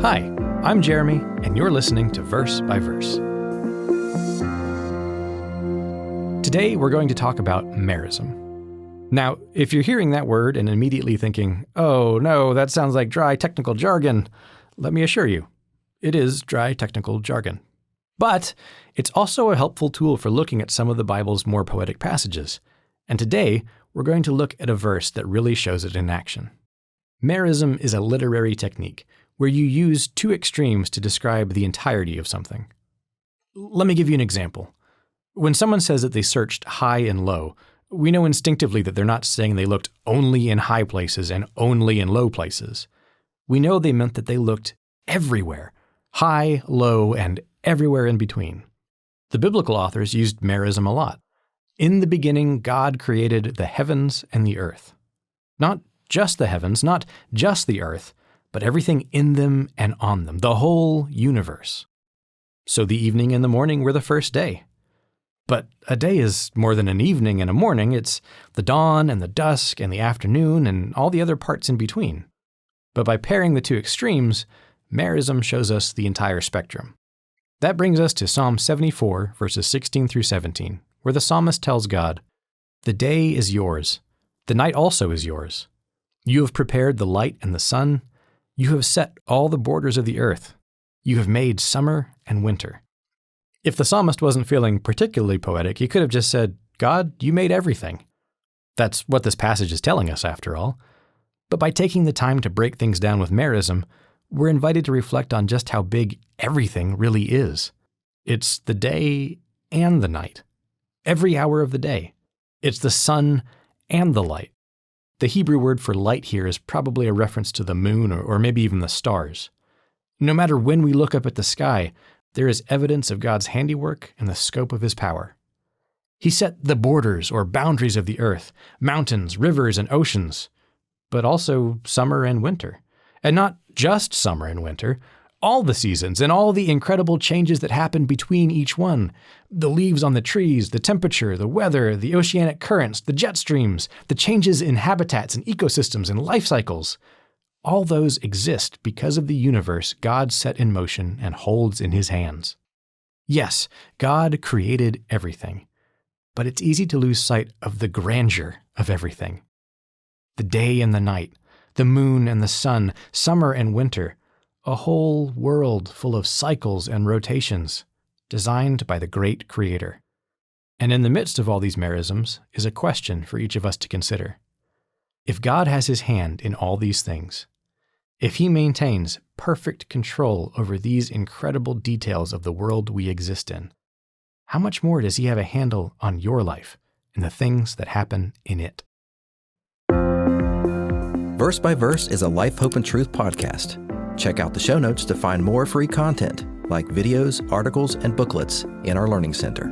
Hi, I'm Jeremy, and you're listening to Verse by Verse. Today, we're going to talk about merism. Now, if you're hearing that word and immediately thinking, oh no, that sounds like dry technical jargon, let me assure you, it is dry technical jargon. But it's also a helpful tool for looking at some of the Bible's more poetic passages. And today, we're going to look at a verse that really shows it in action. Merism is a literary technique where you use two extremes to describe the entirety of something. Let me give you an example. When someone says that they searched high and low, we know instinctively that they're not saying they looked only in high places and only in low places. We know they meant that they looked everywhere, high, low, and everywhere in between. The biblical authors used merism a lot. In the beginning, God created the heavens and the earth. Not just the heavens, not just the earth, but everything in them and on them, the whole universe. So the evening and the morning were the first day. But a day is more than an evening and a morning. It's the dawn and the dusk and the afternoon and all the other parts in between. But by pairing the two extremes, merism shows us the entire spectrum. That brings us to Psalm 74, verses 16 through 17, where the psalmist tells God, "The day is yours, the night also is yours. You have prepared the light and the sun. You have set all the borders of the earth. You have made summer and winter." If the psalmist wasn't feeling particularly poetic, he could have just said, "God, you made everything." That's what this passage is telling us, after all. But by taking the time to break things down with merism, we're invited to reflect on just how big everything really is. It's the day and the night. Every hour of the day. It's the sun and the light. The Hebrew word for light here is probably a reference to the moon or maybe even the stars. No matter when we look up at the sky, there is evidence of God's handiwork and the scope of his power. He set the borders or boundaries of the earth, mountains, rivers, and oceans, but also summer and winter. And not just summer and winter, all the seasons and all the incredible changes that happen between each one. The leaves on the trees, the temperature, the weather, the oceanic currents, the jet streams, the changes in habitats and ecosystems and life cycles. All those exist because of the universe God set in motion and holds in his hands. Yes, God created everything, but it's easy to lose sight of the grandeur of everything. The day and the night, the moon and the sun, summer and winter, a whole world full of cycles and rotations, designed by the great Creator. And in the midst of all these merisms is a question for each of us to consider. If God has his hand in all these things, if he maintains perfect control over these incredible details of the world we exist in, how much more does he have a handle on your life and the things that happen in it? Verse by Verse is a Life, Hope, and Truth podcast. Check out the show notes to find more free content, like videos, articles, and booklets in our Learning Center.